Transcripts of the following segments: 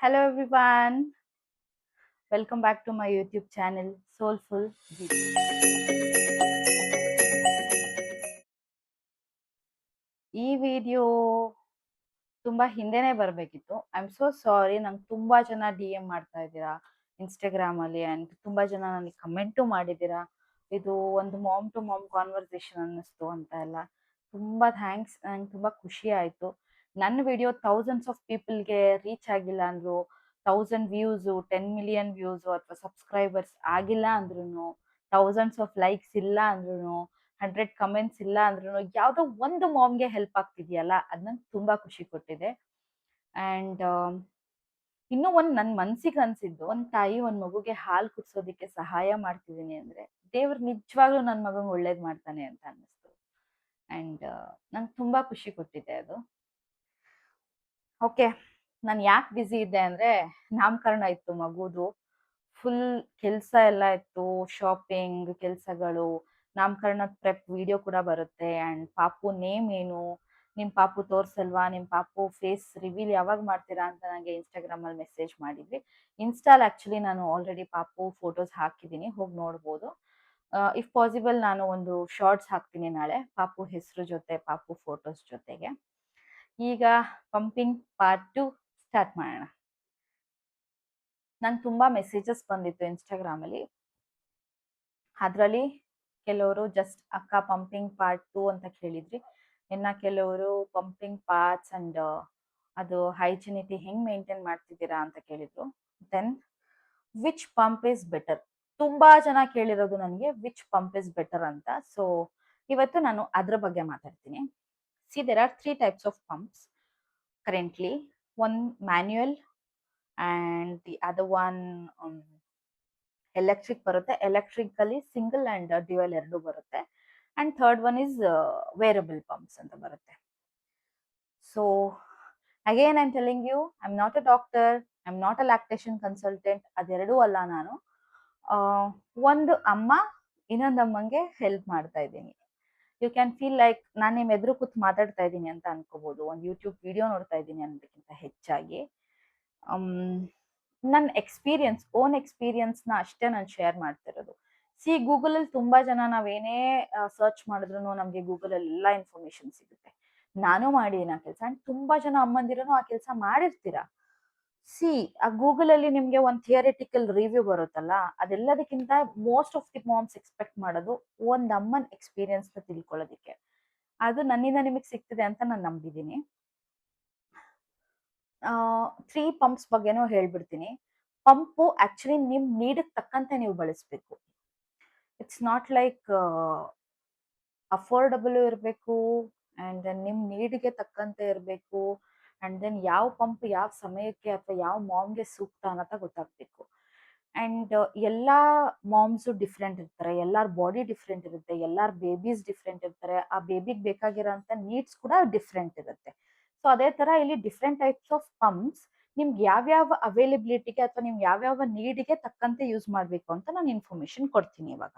Hello everyone, welcome back to my YouTube channel Soulful Beauty. ಈ video ತುಂಬಾ ಹಿಂದೆನೆ ಬರಬೇಕಿತ್ತು. I am so sorry. ನಂಗೆ ತುಂಬಾ ಜನ DM ಮಾಡ್ತಾ ಇದ್ದೀರಾ ಇನ್ಸ್ಟಾಗ್ರಾಮ್ ಅಲ್ಲಿ ಅಂಡ್ ತುಂಬಾ ಜನ ನನಗೆ ಕಮೆಂಟು ಮಾಡಿದ್ದೀರಾ. ಇದು ಒಂದು ಮಾಮ್ ಟು ಮಾಮ್ ಕಾನ್ವರ್ಸೇಷನ್ ಅನ್ನಿಸ್ತು ಅಂತ ಎಲ್ಲ. ತುಂಬಾ ಥ್ಯಾಂಕ್ಸ್. ನಂಗೆ ತುಂಬಾ ಖುಷಿ ಆಯ್ತು. ನನ್ನ ವಿಡಿಯೋ ಥೌಸಂಡ್ಸ್ ಆಫ್ ಪೀಪಲ್ಗೆ ರೀಚ್ ಆಗಿಲ್ಲ ಅಂದ್ರು, 1000 ವ್ಯೂಸು, 10 ಮಿಲಿಯನ್ ವ್ಯೂಸು ಅಥವಾ ಸಬ್ಸ್ಕ್ರೈಬರ್ಸ್ ಆಗಿಲ್ಲ ಅಂದ್ರೂ, ಥೌಸಂಡ್ಸ್ ಆಫ್ ಲೈಕ್ಸ್ ಇಲ್ಲ ಅಂದ್ರೂ, 100 ಕಮೆಂಟ್ಸ್ ಇಲ್ಲ ಅಂದ್ರೂ ಯಾವುದೋ ಒಂದು ಮಾಮ್ಗೆ ಹೆಲ್ಪ್ ಆಗ್ತಿದೆಯಲ್ಲ, ಅದು ನಂಗೆ ತುಂಬಾ ಖುಷಿ ಕೊಟ್ಟಿದೆ. ಆ್ಯಂಡ್ ಇನ್ನೂ ಒಂದು ನನ್ನ ಮನ್ಸಿಗೆ ಅನ್ಸಿದ್ದು, ಒಂದು ತಾಯಿ ಒಂದು ಮಗುಗೆ ಹಾಲು ಕುಡ್ಸೋದಕ್ಕೆ ಸಹಾಯ ಮಾಡ್ತಿದ್ದೀನಿ ಅಂದ್ರೆ ದೇವ್ರು ನಿಜವಾಗ್ಲೂ ನನ್ನ ಮಗಂಗೆ ಒಳ್ಳೇದು ಮಾಡ್ತಾನೆ ಅಂತ ಅನ್ನಿಸ್ತು. ಆ್ಯಂಡ್ ನಂಗೆ ತುಂಬಾ ಖುಷಿ ಕೊಟ್ಟಿದೆ ಅದು. ಓಕೆ, ನಾನು ಯಾಕೆ ಬ್ಯುಸಿ ಇದ್ದೆ ಅಂದ್ರೆ ನಾಮಕರಣ ಇತ್ತು ಮಗುದು. ಫುಲ್ ಕೆಲಸ ಎಲ್ಲ ಇತ್ತು, ಶಾಪಿಂಗ್ ಕೆಲಸಗಳು, ನಾಮಕರಣದ ಪ್ರೆಪ್ ವಿಡಿಯೋ ಕೂಡ ಬರುತ್ತೆ. ಆ್ಯಂಡ್ ಪಾಪು ನೇಮ್ ಏನು, ನಿಮ್ಮ ಪಾಪು ತೋರ್ಸಲ್ವಾ, ನಿಮ್ಮ ಪಾಪು ಫೇಸ್ ರಿವೀಲ್ ಯಾವಾಗ ಮಾಡ್ತೀರಾ ಅಂತ ನನಗೆ ಇನ್ಸ್ಟಾಗ್ರಾಮಲ್ಲಿ ಮೆಸೇಜ್ ಮಾಡಿದ್ವಿ. ಇನ್ಸ್ಟಾಲ್ ಆ್ಯಕ್ಚುಲಿ ನಾನು ಆಲ್ರೆಡಿ ಪಾಪು ಫೋಟೋಸ್ ಹಾಕಿದ್ದೀನಿ, ಹೋಗಿ ನೋಡ್ಬೋದು. ಇಫ್ ಪಾಸಿಬಲ್ ನಾನು ಒಂದು ಶಾರ್ಟ್ಸ್ ಹಾಕ್ತೀನಿ ನಾಳೆ ಪಾಪು ಹೆಸರು ಜೊತೆ, ಪಾಪು ಫೋಟೋಸ್ ಜೊತೆಗೆ. ಈಗ ಪಂಪಿಂಗ್ ಪಾರ್ಟ್ 2 ಸ್ಟಾರ್ಟ್ ಮಾಡೋಣ. ನಂಗೆ ತುಂಬಾ ಮೆಸೇಜಸ್ ಬಂದಿತ್ತು ಇನ್ಸ್ಟಾಗ್ರಾಮಲ್ಲಿ. ಅದರಲ್ಲಿ ಕೆಲವರು ಜಸ್ಟ್ ಅಕ್ಕ ಪಂಪಿಂಗ್ ಪಾರ್ಟ್ 2 ಅಂತ ಕೇಳಿದ್ರಿ. ಇನ್ನು ಕೆಲವರು ಪಂಪಿಂಗ್ ಪಾರ್ಟ್ಸ್ ಅಂಡ್ ಅದು ಹೈಜಿನಿಟಿ ಹೆಂಗ್ ಮೇಂಟೈನ್ ಮಾಡ್ತಿದ್ದೀರಾ ಅಂತ ಕೇಳಿದ್ರು. Then which pump is better, ತುಂಬಾ ಜನ ಕೇಳಿರೋದು ನನಗೆ ವಿಚ್ ಪಂಪ್ ಇಸ್ ಬೆಟರ್ ಅಂತ. ಸೊ ಇವತ್ತು ನಾನು ಅದ್ರ ಬಗ್ಗೆ ಮಾತಾಡ್ತೀನಿ. See, there are 3 types of pumps currently. One manual and the other one electric ಬರುತ್ತೆ. ಎಲೆಕ್ಟ್ರಿಕಲ್ಲಿ ಸಿಂಗಲ್ ಆ್ಯಂಡ್ ಡ್ಯುಯಲ್ ಎರಡು ಬರುತ್ತೆ. And third one is wearable pumps ಅಂತ ಬರುತ್ತೆ. So again I am telling you, I am not a doctor, I am not a lactation consultant, ಅದೆರಡೂ ಅಲ್ಲ ನಾನು. ಒಂದು ಅಮ್ಮ ಇನ್ನೊಂದು ಅಮ್ಮಂಗೆ ಹೆಲ್ಪ್ ಮಾಡ್ತಾ ಇದ್ದೀನಿ. ಯು ಕ್ಯಾನ್ ಫೀಲ್ ಲೈಕ್ ನಾನು ನಿಮ್ಮ ಎದುರು ಕೂತ್ ಮಾತಾಡ್ತಾ ಇದ್ದೀನಿ ಅಂತ ಅನ್ಕೋಬಹುದು, ಒಂದು ಯೂಟ್ಯೂಬ್ ವಿಡಿಯೋ ನೋಡ್ತಾ ಇದ್ದೀನಿ ಅನ್ನೋದಕ್ಕಿಂತ ಹೆಚ್ಚಾಗಿ. ನನ್ನ ಎಕ್ಸ್ಪೀರಿಯನ್ಸ್, ಓನ್ ಎಕ್ಸ್ಪೀರಿಯನ್ಸ್ನ ಅಷ್ಟೇ ನಾನು ಶೇರ್ ಮಾಡ್ತಿರೋದು. ಸಿ, ಗೂಗಲಲ್ಲಿ ತುಂಬಾ ಜನ ನಾವೇನೇ ಸರ್ಚ್ ಮಾಡಿದ್ರು ನಮಗೆ ಗೂಗಲಲ್ಲಿ ಎಲ್ಲ ಇನ್ಫಾರ್ಮೇಶನ್ ಸಿಗುತ್ತೆ. ನಾನು ಮಾಡಿದ್ದೀನಿ ಆ ಕೆಲಸ. ಆ್ಯಂಡ್ ತುಂಬಾ ಜನ ಅಮ್ಮಂದಿರನು ಆ ಕೆಲಸ ಮಾಡಿರ್ತೀರಾ. ಸಿ, ಆ ಗೂಗಲಲ್ಲಿ ನಿಮಗೆ ಒಂದು ಥಿಯರಿಟಿಕಲ್ ರಿವ್ಯೂ ಬರುತ್ತಲ್ಲ, ಅದೆಲ್ಲದಕ್ಕಿಂತ most of the moms expect ಮಾಡೋದು ಒಂದು ಅಮ್ಮನ ಎಕ್ಸ್ಪೀರಿಯನ್ಸ್ನ ತಿಳ್ಕೊಳ್ಳೋದಕ್ಕೆ. ಅದು ನನ್ನಿಂದ ನಿಮಗೆ ಸಿಗ್ತಿದೆ ಅಂತ ನಾನು ನಂಬಿದ್ದೀನಿ. 3 ಪಂಪ್ಸ್ ಬಗ್ಗೆನೂ ಹೇಳ್ಬಿಡ್ತೀನಿ. ಪಂಪು ಆಕ್ಚುಲಿ ನಿಮ್ ನೀಡಿಗೆ ತಕ್ಕಂತೆ ನೀವು ಬಳಸಬೇಕು. ಇಟ್ಸ್ ನಾಟ್ ಲೈಕ್ ಅಫೋರ್ಡಬಲ್ ಇರಬೇಕು ಆ್ಯಂಡ್ ದೆನ್ ನಿಮ್ಮ ನೀಡಿಗೆ ತಕ್ಕಂತೆ ಇರಬೇಕು. ಆ್ಯಂಡ್ ದೆನ್ ಯಾವ ಪಂಪ್ ಯಾವ ಸಮಯಕ್ಕೆ ಅಥವಾ ಯಾವ ಮಾಮ್ಗೆ ಸೂಕ್ತ ಅನ್ನೋತ ಗೊತ್ತಾಗಬೇಕು. ಆ್ಯಂಡ್ ಎಲ್ಲ ಮಾಮ್ಸು ಡಿಫ್ರೆಂಟ್ ಇರ್ತಾರೆ, ಎಲ್ಲರ ಬಾಡಿ ಡಿಫ್ರೆಂಟ್ ಇರುತ್ತೆ, ಎಲ್ಲರ ಬೇಬೀಸ್ ಡಿಫ್ರೆಂಟ್ ಇರ್ತಾರೆ, ಆ ಬೇಬಿಗೆ ಬೇಕಾಗಿರೋಂಥ ನೀಡ್ಸ್ ಕೂಡ ಡಿಫ್ರೆಂಟ್ ಇರುತ್ತೆ. ಸೊ ಅದೇ ಥರ ಇಲ್ಲಿ ಡಿಫ್ರೆಂಟ್ ಟೈಪ್ಸ್ ಆಫ್ ಪಂಪ್ಸ್ ನಿಮ್ಗೆ ಯಾವ್ಯಾವ ಅವೈಲಬಿಲಿಟಿಗೆ ಅಥವಾ ನಿಮ್ಗೆ ಯಾವ್ಯಾವ ನೀಡಿಗೆ ತಕ್ಕಂತೆ ಯೂಸ್ ಮಾಡಬೇಕು ಅಂತ ನಾನು ಇನ್ಫಾರ್ಮೇಶನ್ ಕೊಡ್ತೀನಿ ಇವಾಗ.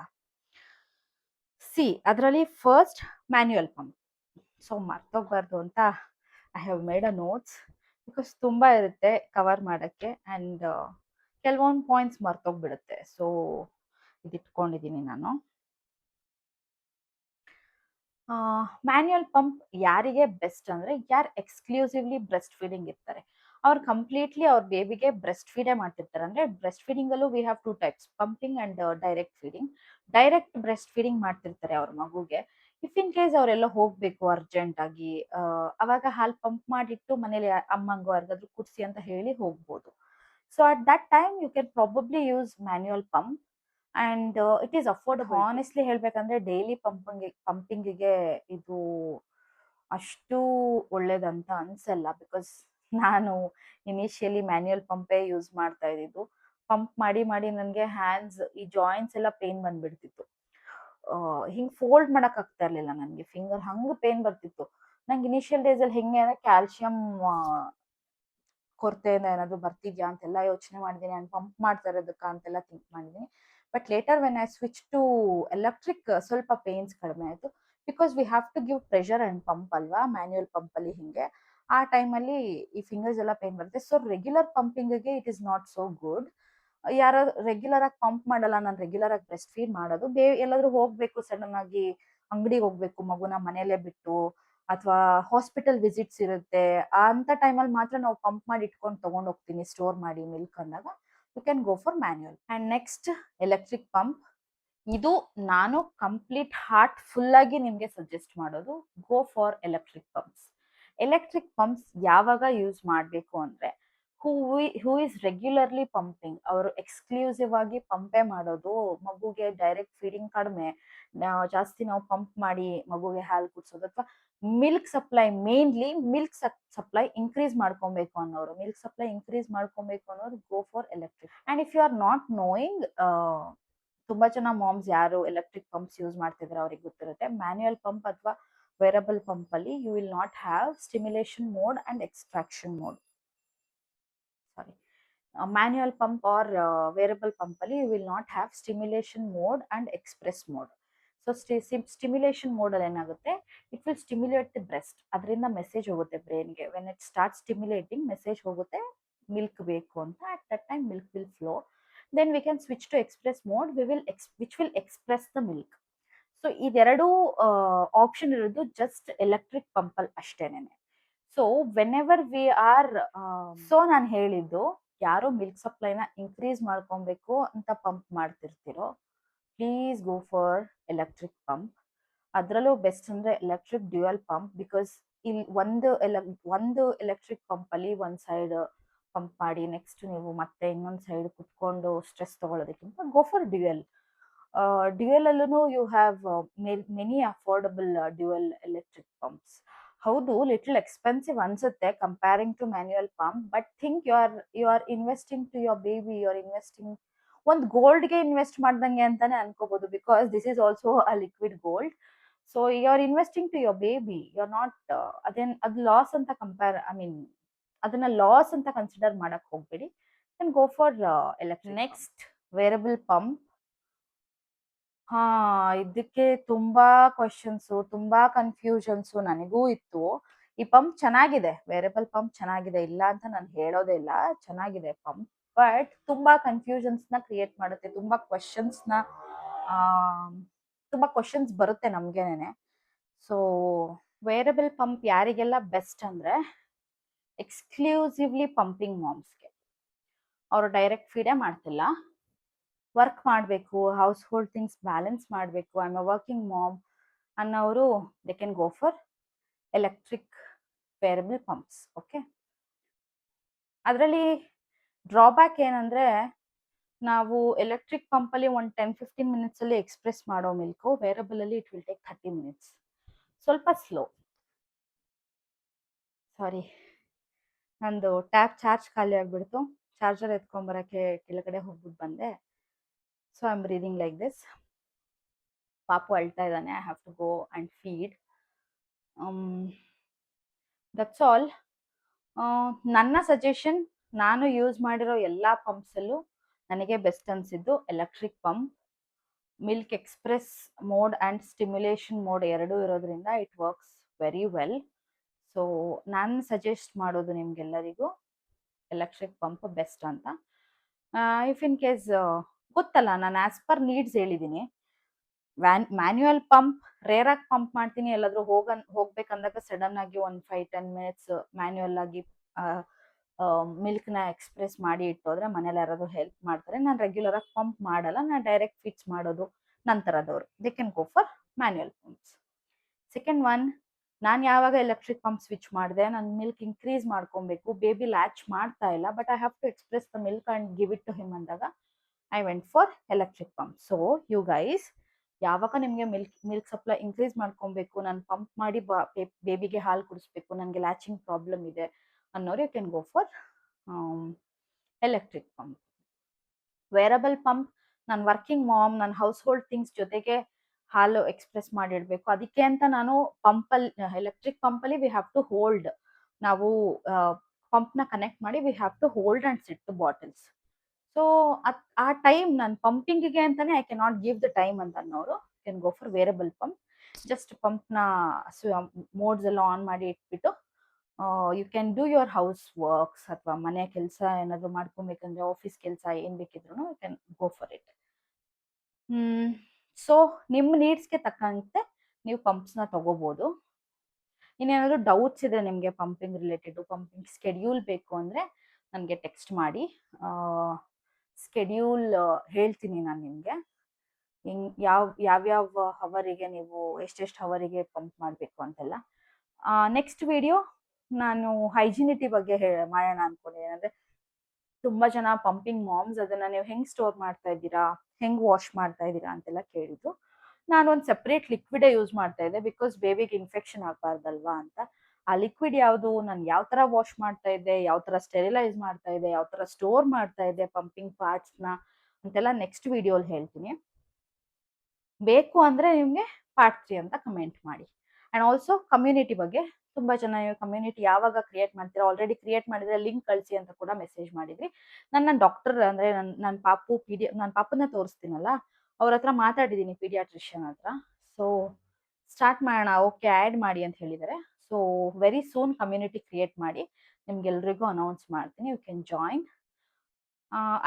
ಸಿ, ಅದರಲ್ಲಿ ಫಸ್ಟ್ ಮ್ಯಾನ್ಯುಯಲ್ ಪಂಪ್. ಸೊ ಮರ್ತೋಗ್ಬಾರ್ದು ಅಂತ I have made a notes, because ತುಂಬ ಇರುತ್ತೆ ಕವರ್ ಮಾಡೋಕ್ಕೆ ಆ್ಯಂಡ್ ಕೆಲವೊಂದು ಪಾಯಿಂಟ್ಸ್ ಮರ್ತೋಗ್ಬಿಡುತ್ತೆ. ಸೊ ಇದಿಟ್ಕೊಂಡಿದ್ದೀನಿ ನಾನು. ಮ್ಯಾನ್ಯುಯಲ್ ಪಂಪ್ ಯಾರಿಗೆ ಬೆಸ್ಟ್ ಅಂದರೆ, ಯಾರು ಎಕ್ಸ್ಕ್ಲೂಸಿವ್ಲಿ ಬ್ರೆಸ್ಟ್ ಫೀಡಿಂಗ್ ಇರ್ತಾರೆ, ಅವ್ರು ಕಂಪ್ಲೀಟ್ಲಿ ಅವ್ರ ಬೇಬಿಗೆ ಬ್ರೆಸ್ಟ್ ಫೀಡೇ ಮಾಡ್ತಿರ್ತಾರೆ. ಅಂದರೆ ಬ್ರೆಸ್ಟ್ ಫೀಡಿಂಗಲ್ಲೂ we have 2 types, pumping and direct feeding. Direct breast feeding ಮಾಡ್ತಿರ್ತಾರೆ ಅವ್ರ ಮಗುಗೆ. ಇಫ್ ಇನ್ ಕೇಸ್ ಅವರೆಲ್ಲ ಹೋಗಬೇಕು ಅರ್ಜೆಂಟಾಗಿ, ಅವಾಗ ಹಾಲು ಪಂಪ್ ಮಾಡಿಟ್ಟು ಮನೇಲಿ ಅಮ್ಮಂಗೋ ಯಾರಿಗಾದ್ರೂ ಕುಡಿಸಿ ಅಂತ ಹೇಳಿ ಹೋಗ್ಬೋದು. So at that time you can probably use manual pump and it is affordable. Honestly ಹೇಳ್ಬೇಕಂದ್ರೆ ಡೈಲಿ ಪಂಪಿಂಗಿಗೆ ಇದು ಅಷ್ಟು ಒಳ್ಳೇದಂತ ಅನ್ಸಲ್ಲ. ಬಿಕಾಸ್ ನಾನು ಇನಿಷಿಯಲಿ ಮ್ಯಾನ್ಯುಯಲ್ ಪಂಪೇ ಯೂಸ್ ಮಾಡ್ತಾ ಇದ್ದಿದ್ದು. ಪಂಪ್ ಮಾಡಿ ಮಾಡಿ ನನಗೆ ಹ್ಯಾಂಡ್ಸ್ ಈ ಜಾಯಿಂಟ್ಸ್ ಎಲ್ಲ ಪೇನ್ ಬಂದ್ಬಿಡ್ತಿತ್ತು. ಹಿಂಗೆ ಫೋಲ್ಡ್ ಮಾಡಕ್ ಆಗ್ತಾ ಇರ್ಲಿಲ್ಲ ನನಗೆ, ಫಿಂಗರ್ ಹಂಗೆ ಪೇನ್ ಬರ್ತಿತ್ತು. ನಂಗೆ ಇನಿಷಿಯಲ್ ಡೇಸಲ್ಲಿ ಹೆಂಗೆ ಅಂದರೆ ಕ್ಯಾಲ್ಶಿಯಂ ಕೊರತೆಯಿಂದ ಏನಾದರೂ ಬರ್ತಿದ್ಯಾ ಅಂತೆಲ್ಲ ಯೋಚನೆ ಮಾಡಿದ್ದೀನಿ, ಆ್ಯಂಡ್ ಪಂಪ್ ಮಾಡ್ತಾ ಇರೋದಕ್ಕೆ ಅಂತೆಲ್ಲ ಥಿಂಕ್ ಮಾಡಿದ್ದೀನಿ. But later when I switch to electric ಸ್ವಲ್ಪ ಪೇನ್ಸ್ ಕಡಿಮೆ ಆಯಿತು. Because we have to give pressure and pump ಅಲ್ವಾ ಮ್ಯಾನ್ಯುಯಲ್ ಪಂಪಲ್ಲಿ. ಹಿಂಗೆ ಆ ಟೈಮಲ್ಲಿ ಈ ಫಿಂಗರ್ಸ್ ಎಲ್ಲ ಪೇನ್ ಬರುತ್ತೆ. ಸೊ ರೆಗ್ಯುಲರ್ ಪಂಪಿಂಗ್ಗೆ it is not so good. ಯಾರೋ ರೆಗ್ಯುಲರ್ ಆಗಿ ಪಂಪ್ ಮಾಡಲ್ಲ, ನಾನು ರೆಗ್ಯುಲರ್ ಆಗಿ ಬ್ರೆಸ್ಟ್ ಫೀಡ್ ಮಾಡೋದು. ಎಲ್ಲಾದ್ರೂ ಹೋಗ್ಬೇಕು, ಸಡನ್ ಆಗಿ ಅಂಗಡಿಗೆ ಹೋಗ್ಬೇಕು, ಮಗುನ ಮನೆಯಲ್ಲೇ ಬಿಟ್ಟು, ಅಥವಾ ಹಾಸ್ಪಿಟಲ್ ವಿಸಿಟ್ಸ್ ಇರುತ್ತೆ, ಅಂತ ಟೈಮಲ್ಲಿ ಮಾತ್ರ ನಾವು ಪಂಪ್ ಮಾಡಿ ಇಟ್ಕೊಂಡು ತಗೊಂಡ್ ಹೋಗ್ತೀನಿ ಸ್ಟೋರ್ ಮಾಡಿ ಮಿಲ್ಕ್ ಅಂದಾಗ you can go for manual. And next electric pump. ಇದು ನಾನು ಕಂಪ್ಲೀಟ್ ಹಾರ್ಟ್ ಫುಲ್ ಆಗಿ ನಿಮ್ಗೆ ಸಜೆಸ್ಟ್ ಮಾಡೋದು, go for electric pumps. Electric pumps ಯಾವಾಗ ಯೂಸ್ ಮಾಡಬೇಕು ಅಂದ್ರೆ ಹೂ ಇಸ್ ರೆಗ್ಯುಲರ್ಲಿ ಪಂಪಿಂಗ್, ಅವರು ಎಕ್ಸ್ಕ್ಲೂಸಿವ್ ಆಗಿ ಪಂಪೇ ಮಾಡೋದು. ಮಗುಗೆ ಡೈರೆಕ್ಟ್ ಫೀಡಿಂಗ್ ಕಡಿಮೆ, ಜಾಸ್ತಿ ನಾವು ಪಂಪ್ ಮಾಡಿ ಮಗುಗೆ ಹಾಲು ಕುಡಿಸೋದು, ಅಥವಾ milk supply, mainly milk supply increase ಮಾಡ್ಕೊಬೇಕು ಅನ್ನೋರು, ಮಿಲ್ಕ್ ಸಪ್ಲೈ ಇನ್ಕ್ರೀಸ್ ಮಾಡ್ಕೊಬೇಕು ಅನ್ನೋರು go for electric. And if you are not knowing, ತುಂಬಾ ಜನ ಮಾಮ್ಸ್ ಯಾರು ಎಲೆಕ್ಟ್ರಿಕ್ ಪಂಪ್ಸ್ ಯೂಸ್ ಮಾಡ್ತಿದ್ರೆ ಅವ್ರಿಗೆ ಗೊತ್ತಿರುತ್ತೆ, ಮ್ಯಾನ್ಯುಯಲ್ ಪಂಪ್ ಅಥವಾ ವೇರಬಲ್ ಪಂಪ್ ಅಲ್ಲಿ you will not have stimulation mode and extraction mode. Sorry, manual pump or wearable pump ಅಲ್ಲಿ you will not have stimulation mode and express mode. So stimulation mode ಅಲ್ಲಿ ಏನಾಗುತ್ತೆ, it will stimulate the breast, ಅದರಿಂದ message ಹೋಗುತ್ತೆ ಬ್ರೈನ್ಗೆ. When it start stimulating, message ಹೋಗುತ್ತೆ milk ಬೇಕು ಅಂತ. At that time milk will flow. Then we can switch to express mode, which will express the milk. So ಇದೆರಡು option ಇರೋದು just electric pump ಅಲ್ಲಿ ಅಷ್ಟೇನೆ. So whenever we are, so ನಾನು ಹೇಳಿದ್ದು, ಯಾರು ಮಿಲ್ಕ್ ಸಪ್ಲೈನ ಇನ್ಕ್ರೀಸ್ ಮಾಡ್ಕೊಬೇಕು ಅಂತ ಪಂಪ್ ಮಾಡ್ತಿರ್ತಿರೋ, please go for electric pump. ಅದರಲ್ಲೂ ಬೆಸ್ಟ್ ಅಂದ್ರೆ ಎಲೆಕ್ಟ್ರಿಕ್ ಡ್ಯೂಯಲ್ ಪಂಪ್, ಬಿಕಾಸ್ ಇಲ್ಲಿ ಒಂದು ಎಲೆಕ್ಟ್ರಿಕ್ ಪಂಪ್ ಅಲ್ಲಿ ಒಂದ್ ಸೈಡ್ ಪಂಪ್ ಮಾಡಿ ನೆಕ್ಸ್ಟ್ ನೀವು ಮತ್ತೆ ಇನ್ನೊಂದ್ ಸೈಡ್ ಕುತ್ಕೊಂಡು ಸ್ಟ್ರೆಸ್ ತಗೊಳ್ಳೋದಕ್ಕಿಂತ ಗೋ ಫಾರ್ ಡ್ಯೂಯಲ್. ಡ್ಯೂಯಲ್ ಅಲ್ಲೂ you have many affordable dual electric pumps. ಹೌದು, ಲಿಟಲ್ ಎಕ್ಸ್ಪೆನ್ಸಿವ್ ಅನ್ಸುತ್ತೆ comparing to manual pump, but think you are investing to your baby, you are investing ಒಂದು ಗೋಲ್ಡ್ಗೆ ಇನ್ವೆಸ್ಟ್ ಮಾಡ್ದಂಗೆ ಅಂತಾನೆ ಅನ್ಕೋಬಹುದು, because this is also a liquid gold. So you are investing to your baby, you are not, ಅದು loss ಅಂತ ಅದನ್ನ loss ಅಂತ consider ಮಾಡಕ್ ಹೋಗ್ಬೇಡಿ. Then go for electric. Next wearable pump. ಹಾ, ಇದಕ್ಕೆ ತುಂಬಾ ಕ್ವಶನ್ಸ್, ತುಂಬಾ ಕನ್ಫ್ಯೂಷನ್ಸ್ ನನಗೂ ಇತ್ತು. ಈ ಪಂಪ್ ಚೆನ್ನಾಗಿದೆ, ವೇರಿಯಬಲ್ ಪಂಪ್ ಚೆನ್ನಾಗಿದೆ, ಇಲ್ಲ ಅಂತ ನಾನು ಹೇಳೋದೇ ಇಲ್ಲ, ಚೆನ್ನಾಗಿದೆ ಪಂಪ್. ಬಟ್ ತುಂಬಾ ಕನ್ಫ್ಯೂಷನ್ಸ್ ನ ಕ್ರಿಯೇಟ್ ಮಾಡುತ್ತೆ, ತುಂಬಾ ಕ್ವಶನ್ಸ್ ಬರುತ್ತೆ ನಮ್ಗೆನೆ. ಸೊ ವೇರಿಯಬಲ್ ಪಂಪ್ ಯಾರಿಗೆಲ್ಲ ಬೆಸ್ಟ್ ಅಂದ್ರೆ, ಎಕ್ಸ್ಕ್ಲೂಸಿವ್ಲಿ ಪಂಪಿಂಗ್ ಮಾಮ್ಸ್ಗೆ. ಅವರು ಡೈರೆಕ್ಟ್ ಫೀಡೇ ಮಾಡ್ತಿಲ್ಲ, ವರ್ಕ್ ಮಾಡಬೇಕು, ಹೌಸ್ ಹೋಲ್ಡ್ ಥಿಂಗ್ಸ್ ಬ್ಯಾಲೆನ್ಸ್ ಮಾಡಬೇಕು, I am a working mom ಅನ್ನೋರು they can go for electric wearable pumps. Okay, ಅದರಲ್ಲಿ ಡ್ರಾಬ್ಯಾಕ್ ಏನಂದ್ರೆ, ನಾವು ಎಲೆಕ್ಟ್ರಿಕ್ ಪಂಪ್ ಅಲ್ಲಿ ಒಂದು 10-15 ಮಿನಿಟ್ಸ್ ಅಲ್ಲಿ ಎಕ್ಸ್ಪ್ರೆಸ್ ಮಾಡೋ ಮಿಲ್ಕು, ವೇರಬಲ್ ಅಲ್ಲಿ ಇಟ್ ವಿಲ್ ಟೇಕ್ 30 ಮಿನಿಟ್ಸ್, ಸ್ವಲ್ಪ ಸ್ಲೋ. ಸಾರಿ, ನಂದು ಟ್ಯಾಬ್ ಚಾರ್ಜ್ ಖಾಲಿ ಆಗ್ಬಿಡ್ತು, ಚಾರ್ಜರ್ ಎತ್ಕೊಂಬರಕ್ಕೆ ಕೆಳಗಡೆ ಹೋಗ್ಬಿಟ್ಟು ಬಂದೆ. So I am breathing like this. ಪಾಪು ಅಳ್ತಾ ಇದ್ದಾನೆ, I have to go and feed. That's all. ನನ್ನ ಸಜೆಷನ್, ನಾನು ಯೂಸ್ ಮಾಡಿರೋ ಎಲ್ಲ ಪಂಪ್ಸಲ್ಲೂ ನನಗೆ ಬೆಸ್ಟ್ ಅನಿಸಿದ್ದು electric pump. Milk express mode and stimulation mode ಎರಡೂ ಇರೋದ್ರಿಂದ it works very well. So ನಾನು ಸಜೆಸ್ಟ್ ಮಾಡೋದು ನಿಮ್ಗೆಲ್ಲರಿಗೂ ಎಲೆಕ್ಟ್ರಿಕ್ ಪಂಪ್ ಬೆಸ್ಟ್ ಅಂತ. ಇಫ್ ಇನ್ ಕೇಸ್ ಗೊತ್ತಲ್ಲ, ನಾನು ಆಸ್ ಪರ್ ನೀಡ್ಸ್ ಹೇಳಿದ್ದೀನಿ. ಮ್ಯಾನ್ಯುಯಲ್ ಪಂಪ್ ರೇರಾಗಿ ಪಂಪ್ ಮಾಡ್ತೀನಿ, ಎಲ್ಲಾದ್ರೂ ಹೋಗ್ಬೇಕಂದಾಗ ಸಡನ್ ಆಗಿ ಒಂದು 5-10 ಮಿನಿಟ್ಸ್ ಮ್ಯಾನ್ಯುಯಲ್ ಆಗಿ ಮಿಲ್ಕ್ನ ಎಕ್ಸ್ಪ್ರೆಸ್ ಮಾಡಿ ಇಟ್ಟೋದ್ರೆ ಮನೇಲಿ ಯಾರಾದ್ರೂ ಹೆಲ್ಪ್ ಮಾಡ್ತಾರೆ. ನಾನು ರೆಗ್ಯುಲರ್ ಆಗಿ ಪಂಪ್ ಮಾಡಲ್ಲ, ನಾನು ಡೈರೆಕ್ಟ್ ಫಿಕ್ಸ್ ಮಾಡೋದು ನಂತರದವರು, they can go for manual pumps. Second one, ನಾನು ಯಾವಾಗ ಎಲೆಕ್ಟ್ರಿಕ್ ಪಂಪ್ ಸ್ವಿಚ್ ಮಾಡಿದೆ, ನಾನು ಮಿಲ್ಕ್ ಇನ್ಕ್ರೀಸ್ ಮಾಡ್ಕೊಬೇಕು, ಬೇಬಿ ಲ್ಯಾಚ್ ಮಾಡ್ತಾ ಇಲ್ಲ, but I have to express the milk and give it to him ಅಂದಾಗ I went for electric pump. So you guys, ಯಾವಾಗ ನಿಮಗೆ ಮಿಲ್ಕ್ ಸಪ್ಲೈ ಇನ್ಕ್ರೀಸ್ ಮಾಡ್ಕೊಬೇಕು, ನಾನು ಪಂಪ್ ಮಾಡಿ ಬೇಬಿಗೆ ಹಾಲು ಕುಡಿಸ್ಬೇಕು, ನನಗೆ ಲ್ಯಾಚಿಂಗ್ ಪ್ರಾಬ್ಲಮ್ ಇದೆ ಅನ್ನೋರು you can go for electric pump. Wearable pump, ನಾನು ವರ್ಕಿಂಗ್ ಮಾಮ್, ನನ್ನ ಹೌಸ್ ಹೋಲ್ಡ್ ಥಿಂಗ್ಸ್ ಜೊತೆಗೆ ಹಾಲು ಎಕ್ಸ್ಪ್ರೆಸ್ ಮಾಡಿಡ್ಬೇಕು, ಅದಕ್ಕೆ ಅಂತ ನಾನು ಎಲೆಕ್ಟ್ರಿಕ್ ಪಂಪಲ್ಲಿ ವಿ ಹ್ಯಾವ್ ಟು ಹೋಲ್ಡ್, ನಾವು ಪಂಪ್ನ ಕನೆಕ್ಟ್ ಮಾಡಿ we have to hold and sit the bottles. So ಆ ಟೈಮ್ ನಾನು ಪಂಪಿಂಗಿಗೆ ಅಂತಾನೆ I can not give the time ಅಂತ ಅನ್ನೋರು can go for wearable pump. Just ಪಂಪ್ನ ಮೋಡ್ಸ್ ಎಲ್ಲ ಆನ್ ಮಾಡಿ ಇಟ್ಬಿಟ್ಟು you can do your house works ಅಥವಾ ಮನೆ ಕೆಲಸ ಏನಾದರೂ ಮಾಡ್ಕೊಬೇಕಂದ್ರೆ ಆಫೀಸ್ ಕೆಲಸ ಏನು ಬೇಕಿದ್ರು you can go for it. So ನಿಮ್ಮ ನೀಡ್ಸ್ಗೆ ತಕ್ಕಂತೆ ನೀವು ಪಂಪ್ಸ್ನ ತಗೋಬೋದು. ಇನ್ನೇನಾದರೂ ಡೌಟ್ಸ್ ಇದೆ ನಿಮಗೆ ಪಂಪಿಂಗ್ ರಿಲೇಟೆಡು, ಪಂಪಿಂಗ್ ಸ್ಕೆಡ್ಯೂಲ್ ಬೇಕು ಅಂದರೆ ನನಗೆ ಟೆಕ್ಸ್ಟ್ ಮಾಡಿ. ಸ್ಕೆಡ್ಯೂಲ್ ಹೇಳ್ತೀನಿ ನಾನು ನಿಮಗೆ, ಯಾವ್ಯಾವ ಹವರಿಗೆ ನೀವು ಎಷ್ಟೆಷ್ಟು ಹವರಿಗೆ ಪಂಪ್ ಮಾಡಬೇಕು ಅಂತೆಲ್ಲ. ನೆಕ್ಸ್ಟ್ ವಿಡಿಯೋ ನಾನು ಹೈಜಿನಿಟಿ ಬಗ್ಗೆ ಮಾಡೋಣ ಅನ್ಕೊಂಡಿದ್ದೀನಿ. ಅಂದರೆ ತುಂಬ ಜನ ಪಂಪಿಂಗ್ ಮಾಮ್ಸ್ ಅದನ್ನು ನೀವು ಹೆಂಗೆ ಸ್ಟೋರ್ ಮಾಡ್ತಾ ಇದ್ದೀರಾ, ಹೆಂಗೆ ವಾಶ್ ಮಾಡ್ತಾ ಇದ್ದೀರಾ ಅಂತೆಲ್ಲ ಕೇಳಿದ್ದು. ನಾನು ಒಂದು ಸಪ್ರೇಟ್ ಲಿಕ್ವಿಡೇ ಯೂಸ್ ಮಾಡ್ತಾ ಇದ್ದೆ, ಬಿಕಾಸ್ ಬೇಬಿಗೆ ಇನ್ಫೆಕ್ಷನ್ ಆಗಬಾರ್ದಲ್ವಾ ಅಂತ. ಆ ಲಿಕ್ವಿಡ್ ಯಾವುದು, ನಾನು ಯಾವ ಥರ ವಾಶ್ ಮಾಡ್ತಾ ಇದ್ದೆ, ಯಾವ ಥರ ಸ್ಟೆರಿಲೈಸ್ ಮಾಡ್ತಾ ಇದ್ದೆ, ಯಾವ ಥರ ಸ್ಟೋರ್ ಮಾಡ್ತಾ ಇದ್ದೆ ಪಂಪಿಂಗ್ ಪಾರ್ಟ್ಸ್ನ ಅಂತೆಲ್ಲ ನೆಕ್ಸ್ಟ್ ವಿಡಿಯೋಲಿ ಹೇಳ್ತೀನಿ. ಬೇಕು ಅಂದರೆ ನಿಮಗೆ ಪಾರ್ಟ್ 3 ಅಂತ ಕಮೆಂಟ್ ಮಾಡಿ. ಆ್ಯಂಡ್ ಆಲ್ಸೋ ಕಮ್ಯುನಿಟಿ ಬಗ್ಗೆ ತುಂಬ ಜನ ಕಮ್ಯುನಿಟಿ ಯಾವಾಗ ಕ್ರಿಯೇಟ್ ಮಾಡ್ತೀರಾ, ಆಲ್ರೆಡಿ ಕ್ರಿಯೇಟ್ ಮಾಡಿದರೆ ಲಿಂಕ್ ಕಳಿಸಿ ಅಂತ ಕೂಡ ಮೆಸೇಜ್ ಮಾಡಿದ್ರಿ. ನನ್ನ ಡಾಕ್ಟರ್ ಅಂದರೆ ನನ್ನ ನನ್ನ ಪಾಪನ ತೋರಿಸ್ತೀನಲ್ಲ, ಅವ್ರ ಹತ್ರ ಮಾತಾಡಿದ್ದೀನಿ, ಪೀಡಿಯಾಟ್ರಿಷಿಯನ್ ಹತ್ರ. ಸೊ ಸ್ಟಾರ್ಟ್ ಮಾಡೋಣ, ಓಕೆ ಆ್ಯಡ್ ಮಾಡಿ ಅಂತ ಹೇಳಿದ್ದಾರೆ. So very soon community create ಮಾಡಿ ನಿಮ್ಗೆಲ್ರಿಗೂ ಅನೌನ್ಸ್ ಮಾಡ್ತೀನಿ, ಯು ಕ್ಯಾನ್ ಜಾಯಿನ್.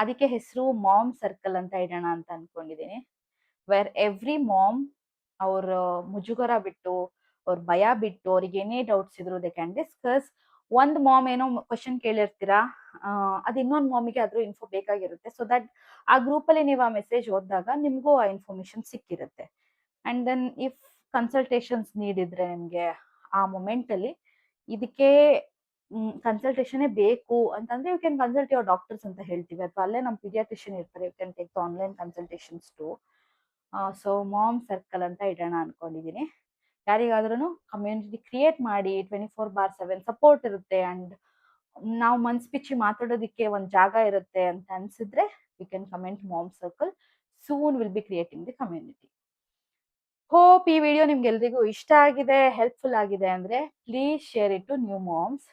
ಅದಕ್ಕೆ ಹೆಸರು ಮಾಮ್ ಸರ್ಕಲ್ ಅಂತ ಇಡೋಣ ಅಂತ ಅಂದ್ಕೊಂಡಿದ್ದೀನಿ. ವೇರ್ ಎವ್ರಿ ಮಾಮ್ ಅವ್ರ ಮುಜುಗರ ಬಿಟ್ಟು, ಅವ್ರ ಭಯ ಬಿಟ್ಟು, ಅವ್ರಿಗೆ ಏನೇ ಡೌಟ್ಸ್ ಇದ್ರು ದೇ ಕ್ಯಾನ್ ಡಿಸ್ಕಸ್. ಒಂದು ಮಾಮ್ ಏನೋ ಕ್ವಶನ್ ಕೇಳಿರ್ತೀರಾ, ಅದು ಇನ್ನೊಂದು ಮಾಮಿಗೆ ಅದ್ರ ಇನ್ಫೋ ಬೇಕಾಗಿರುತ್ತೆ. ಸೊ ದಟ್ ಆ ಗ್ರೂಪಲ್ಲಿ ನೀವು ಆ ಮೆಸೇಜ್ ಓದಿದಾಗ ನಿಮಗೂ ಆ ಇನ್ಫಾರ್ಮೇಶನ್ ಸಿಕ್ಕಿರುತ್ತೆ. ಆ್ಯಂಡ್ ದೆನ್ ಇಫ್ ಕನ್ಸಲ್ಟೇಷನ್ಸ್ ನೀಡಿದ್ರೆ ನಿಮಗೆ ಆ ಮೊಮೆಂಟಲ್ಲಿ ಇದಕ್ಕೆ ಕನ್ಸಲ್ಟೇಷನೇ ಬೇಕು ಅಂತಂದ್ರೆ you can consult your doctors ಅಂತ ಹೇಳ್ತೀವಿ, ಅಥವಾ ಅಲ್ಲೇ ನಮ್ಮ ಪೀಡಿಯಾಟ್ರಿಷಿಯನ್ ಇರ್ತಾರೆ, you can take the online consultations too. So mom circle ಅಂತ ಇಡೋಣ ಅನ್ಕೊಂಡಿದ್ದೀನಿ. ಯಾರಿಗಾದ್ರೂ ಕಮ್ಯುನಿಟಿ ಕ್ರಿಯೇಟ್ ಮಾಡಿ, 24/7 ಸಪೋರ್ಟ್ ಇರುತ್ತೆ. ಆ್ಯಂಡ್ ನಾವು ಮನ್ಸು ಬಿಚ್ಚಿ ಮಾತಾಡೋದಕ್ಕೆ ಒಂದು ಜಾಗ ಇರುತ್ತೆ ಅಂತ ಅನ್ಸಿದ್ರೆ you can comment mom circle. Soon will be creating the community. Hope ಈ ವಿಡಿಯೋ ನಿಮ್ಗೆಲ್ರಿಗೂ ಇಷ್ಟ ಆಗಿದೆ, ಹೆಲ್ಪ್ಫುಲ್ ಆಗಿದೆ ಅಂದರೆ please share it to new moms,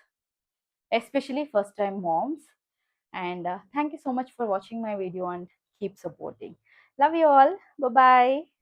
especially first time moms. And thank you so much for watching my video and keep supporting. Love you all. Bye bye.